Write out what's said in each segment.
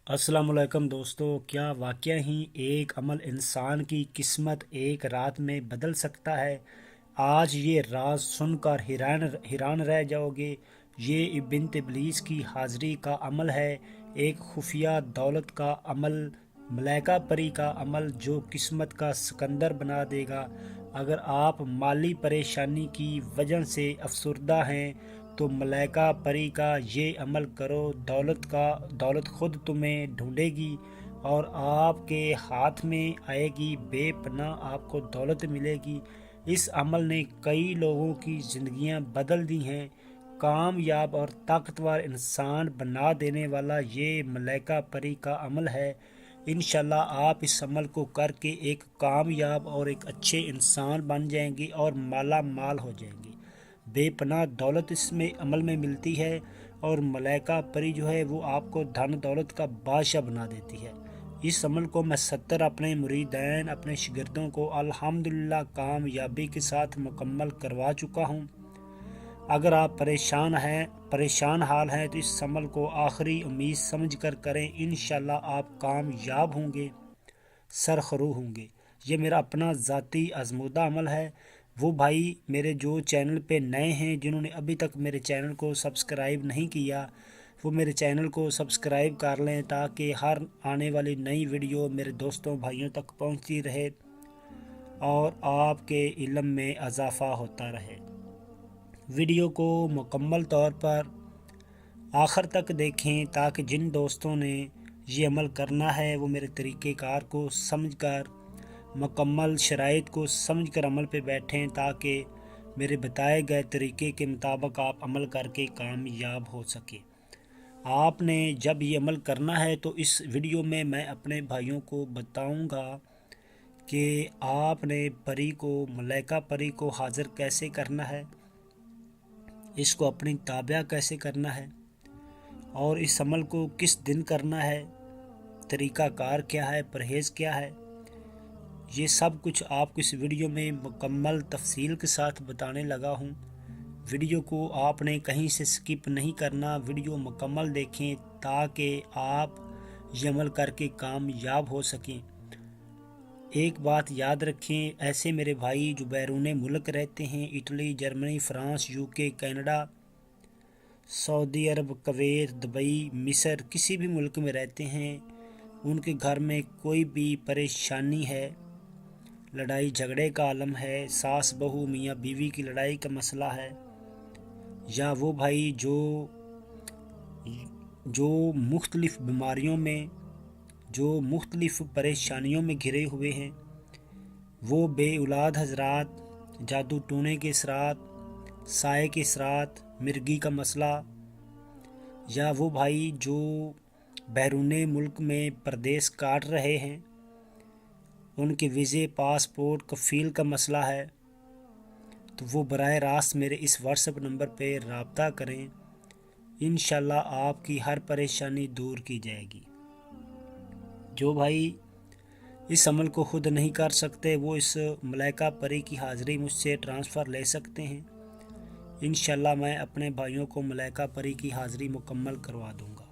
अस्सलाम वालेकुम दोस्तों, क्या वाकया ही एक अमल इंसान की किस्मत एक रात में बदल सकता है। आज ये राज सुनकर हैरान रह जाओगे। ये बिन्त इब्लीस की हाज़िरी का अमल है, एक खुफिया दौलत का अमल, मलाइका परी का अमल जो किस्मत का सिकंदर बना देगा। अगर आप माली परेशानी की वजह से अफसरदा हैं तो मलाइका परी का ये अमल करो। दौलत खुद तुम्हें ढूंढेगी और आपके हाथ में आएगी। बेपनाह आपको दौलत मिलेगी। इस अमल ने कई लोगों की ज़िंदगियां बदल दी हैं। कामयाब और ताकतवर इंसान बना देने वाला ये मलाइका परी का अमल है। इंशाल्लाह आप इस अमल को करके एक कामयाब और एक अच्छे इंसान बन जाएंगे और माला माल हो जाएंगे। बेपनाह दौलत इसमें अमल में मिलती है और मलाइका परी जो है वो आपको धन दौलत का बादशाह बना देती है। इस अमल को मैं 70 अपने मुरीदैन अपने शागिर्दों को अल्हम्दुलिल्लाह कामयाबी के साथ मुकम्मल करवा चुका हूँ। अगर आप परेशान हाल हैं तो इस अमल को आखिरी उम्मीद समझ कर करें। इंशाल्लाह आप कामयाब होंगे, सरखरू होंगे। ये मेरा अपना ज़ाती आजमूदा अमल है। वो भाई मेरे जो चैनल पे नए हैं, जिन्होंने अभी तक मेरे चैनल को सब्सक्राइब नहीं किया, वो मेरे चैनल को सब्सक्राइब कर लें ताकि हर आने वाली नई वीडियो मेरे दोस्तों भाइयों तक पहुंचती रहे और आपके इल्म में इजाफ़ा होता रहे। वीडियो को मुकम्मल तौर पर आखिर तक देखें ताकि जिन दोस्तों ने ये अमल करना है वो मेरे तरीक़ेकार को समझकर, मुकम्मल शराइत को समझकर अमल पे बैठें ताकि मेरे बताए गए तरीके के मुताबिक आप अमल करके कामयाब हो सके। आपने जब ये अमल करना है तो इस वीडियो में मैं अपने भाइयों को बताऊंगा कि आपने परी को, मलाइका परी को हाज़िर कैसे करना है, इसको अपनी ताबिया कैसे करना है और इस अमल को किस दिन करना है, तरीक़ाकार क्या है, परहेज़ क्या है। ये सब कुछ आपको इस वीडियो में मुकम्मल तफसील के साथ बताने लगा हूँ। वीडियो को आपने कहीं से स्किप नहीं करना, वीडियो मुकम्मल देखें ताकि आप ये अमल करके कामयाब हो सकें। एक बात याद रखें, ऐसे मेरे भाई जो बैरून मुल्क रहते हैं, Italy, Germany, France, UK, Canada, सऊदी अरब, कुवैत, दुबई, मिस्र, किसी भी मुल्क में रहते हैं, उनके घर में कोई भी परेशानी है, लड़ाई झगड़े का आलम है, सास बहू मियाँ बीवी की लड़ाई का मसला है, या वो भाई जो मुख्तलिफ़ बीमारियों में, जो मुख्तलिफ़ परेशानियों में घिरे हुए हैं, वो बे औलाद हजरात, जादू टोने के असरात, साए के असरात, मिर्गी का मसला, या वो भाई जो बैरून मुल्क में परदेस काट रहे हैं, उनके वीज़े, पासपोर्ट, कफ़ील का मसला है, तो वो बराह रास्त मेरे इस व्हाट्सएप नंबर पे रब्ता करें। इंशाल्लाह आपकी हर परेशानी दूर की जाएगी। जो भाई इस अमल को ख़ुद नहीं कर सकते वो इस मलाइका परी की हाज़िरी मुझसे ट्रांसफ़र ले सकते हैं। इंशाल्लाह मैं अपने भाइयों को मलाइका परी की हाज़िरी मुकम्मल करवा दूँगा।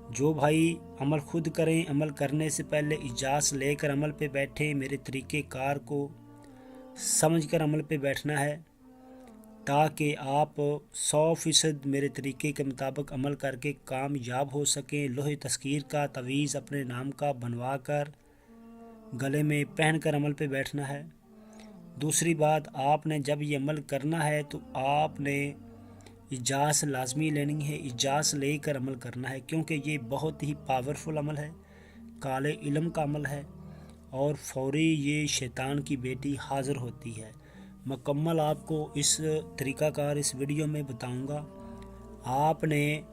जो भाई अमल ख़ुद करें, अमल करने से पहले इजाज़त लेकर अमल पे बैठें। मेरे तरीक़ेकार को समझकर अमल पे बैठना है ताकि आप 100% मेरे तरीके के मुताबिक अमल करके कामयाब हो सकें। लोहे तस्कीर का तवीज़ अपने नाम का बनवा कर गले में पहन कर अमल पे बैठना है। दूसरी बात, आपने जब ये अमल करना है तो आपने इजाज़त लाजमी लेनी है, इजाज़त लेकर अमल करना है, क्योंकि ये बहुत ही पावरफुल अमल है, काले इल्म का अमल है और फौरी ये शैतान की बेटी हाज़िर होती है। मुकम्मल आपको इस तरीक़ाकार इस वीडियो में बताऊंगा। आपने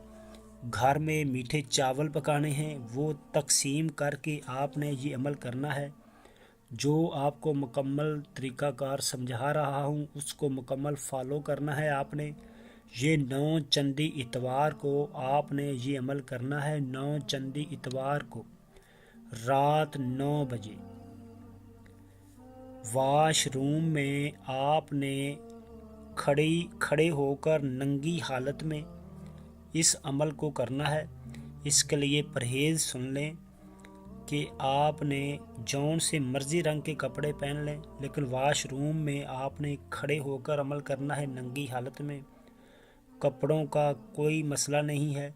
घर में मीठे चावल पकाने हैं, वो तकसीम करके आपने ये अमल करना है। जो आपको मुकम्मल तरीक़ाकार समझा रहा हूँ उसको मुकम्मल फॉलो करना है आपने। ये 9 चंदी इतवार को आपने ये अमल करना है। 9 चंदी इतवार को रात 9 बजे वाशरूम में आपने खड़े होकर नंगी हालत में इस अमल को करना है। اس کے لیے پرہیز سن لیں کہ آپ نے جون سے مرضی رنگ کے کپڑے پہن لیں، لیکن واش روم میں آپ نے کھڑے ہو کر عمل کرنا ہے، ننگی حالت میں۔ کپڑوں کا کوئی مسئلہ نہیں ہے،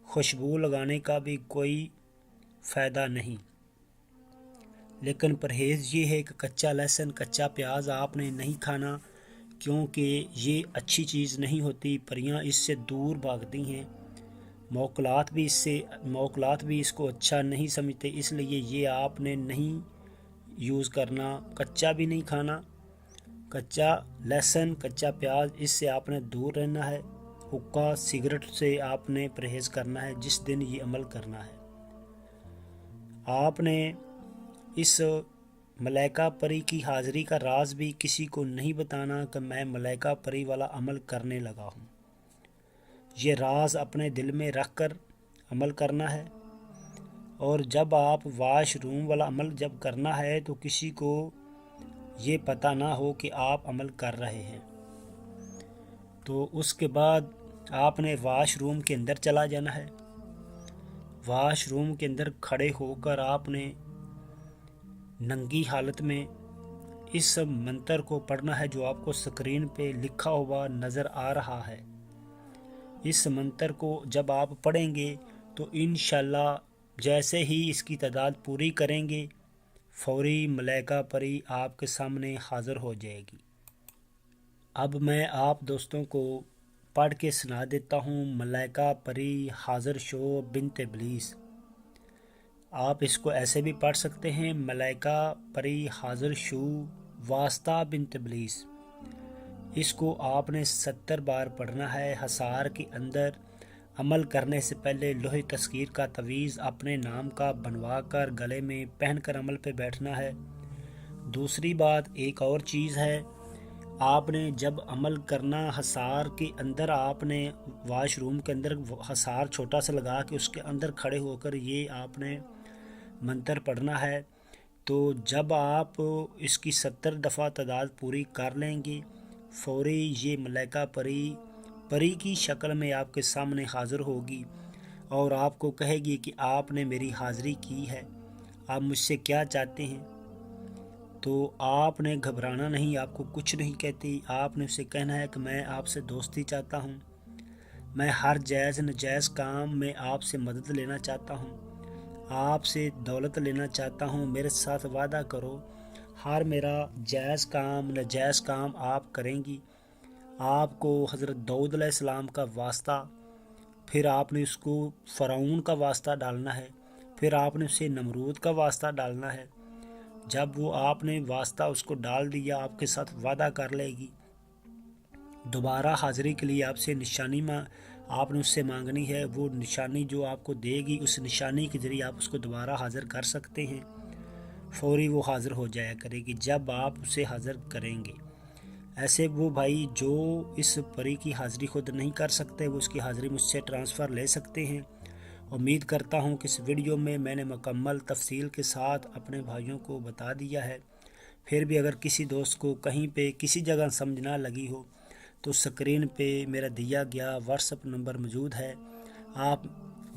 خوشبو لگانے کا بھی کوئی فائدہ نہیں، لیکن پرہیز یہ ہے کہ کچا لہسن، کچا پیاز آپ نے نہیں کھانا، کیونکہ یہ اچھی چیز نہیں ہوتی، پریاں اس سے دور بھاگتی ہیں، موکلات بھی اس کو اچھا نہیں سمجھتے، اس لیے یہ آپ نے نہیں یوز کرنا، کچا بھی نہیں کھانا، کچا لہسن، کچا پیاز اس سے آپ نے دور رہنا ہے، حقہ سگریٹ سے آپ نے پرہیز کرنا ہے جس دن یہ عمل کرنا ہے۔ آپ نے اس ملائکہ پری کی حاضری کا راز بھی کسی کو نہیں بتانا کہ میں ملائکہ پری والا عمل کرنے لگا ہوں، یہ راز اپنے دل میں رکھ کر عمل کرنا ہے، اور جب آپ واش روم والا عمل جب کرنا ہے تو کسی کو یہ پتہ نہ ہو کہ آپ عمل کر رہے ہیں۔ تو اس کے بعد آپ نے واش روم کے اندر چلا جانا ہے، واش روم کے اندر کھڑے ہو کر آپ نے ننگی حالت میں اس منتر کو پڑھنا ہے جو آپ کو سکرین پہ لکھا ہوا نظر آ رہا ہے۔ اس منتر کو جب آپ پڑھیں گے تو انشاءاللہ جیسے ہی اس کی تعداد پوری کریں گے، فوری ملائکہ پری آپ کے سامنے حاضر ہو جائے گی۔ اب میں آپ دوستوں کو پڑھ کے سنا دیتا ہوں ملائکہ پری حاضر شو بنت ابلیس۔ آپ اس کو ایسے بھی پڑھ سکتے ہیں، ملائکہ پری حاضر شو واسطہ بنت ابلیس۔ اس کو آپ نے 70 بار پڑھنا ہے۔ حصار کے اندر عمل کرنے سے پہلے لوح تذکیر کا تعویذ اپنے نام کا بنوا کر گلے میں پہن کر عمل پہ بیٹھنا ہے۔ دوسری بات ایک اور چیز ہے، آپ نے جب عمل کرنا حصار کے اندر، آپ نے واش روم کے اندر حصار چھوٹا سا لگا کے اس کے اندر کھڑے ہو کر یہ آپ نے منتر پڑھنا ہے۔ تو جب آپ اس کی 70 دفعہ تعداد پوری کر لیں گے، فوری یہ ملائکہ پری کی شکل میں آپ کے سامنے حاضر ہوگی اور آپ کو کہے گی کہ آپ نے میری حاضری کی ہے، آپ مجھ سے کیا چاہتے ہیں؟ تو آپ نے گھبرانا نہیں، آپ کو کچھ نہیں کہتی، آپ نے اسے کہنا ہے کہ میں آپ سے دوستی چاہتا ہوں، میں ہر جائز نجائز کام میں آپ سے مدد لینا چاہتا ہوں، آپ سے دولت لینا چاہتا ہوں، میرے ساتھ وعدہ کرو، ہر میرا جائز کام نجائز کام آپ کریں گی۔ آپ کو حضرت داؤد علیہ السلام کا واسطہ، پھر آپ نے اس کو فرعون کا واسطہ ڈالنا ہے، پھر آپ نے اسے نمرود کا واسطہ ڈالنا ہے۔ جب وہ آپ نے واسطہ اس کو ڈال دیا، آپ کے ساتھ وعدہ کر لے گی، دوبارہ حاضری کے لیے آپ سے نشانی آپ نے اس سے مانگنی ہے، وہ نشانی جو آپ کو دے گی اس نشانی کے ذریعے آپ اس کو دوبارہ حاضر کر سکتے ہیں، فوری وہ حاضر ہو جایا کرے گی جب آپ اسے حاضر کریں گے۔ ایسے وہ بھائی جو اس پری کی حاضری خود نہیں کر سکتے، وہ اس کی حاضری مجھ سے ٹرانسفر لے سکتے ہیں۔ امید کرتا ہوں کہ اس ویڈیو میں میں نے مکمل تفصیل کے ساتھ اپنے بھائیوں کو بتا دیا ہے۔ پھر بھی اگر کسی دوست کو کہیں پہ کسی جگہ سمجھ نہ لگی ہو تو سکرین پہ میرا دیا گیا واٹس ایپ نمبر موجود ہے، آپ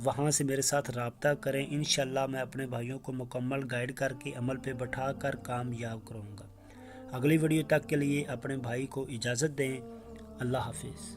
وہاں سے میرے ساتھ رابطہ کریں، انشاءاللہ میں اپنے بھائیوں کو مکمل گائیڈ کر کے عمل پہ بٹھا کر کامیاب کروں گا۔ اگلی ویڈیو تک کے لیے اپنے بھائی کو اجازت دیں۔ اللہ حافظ۔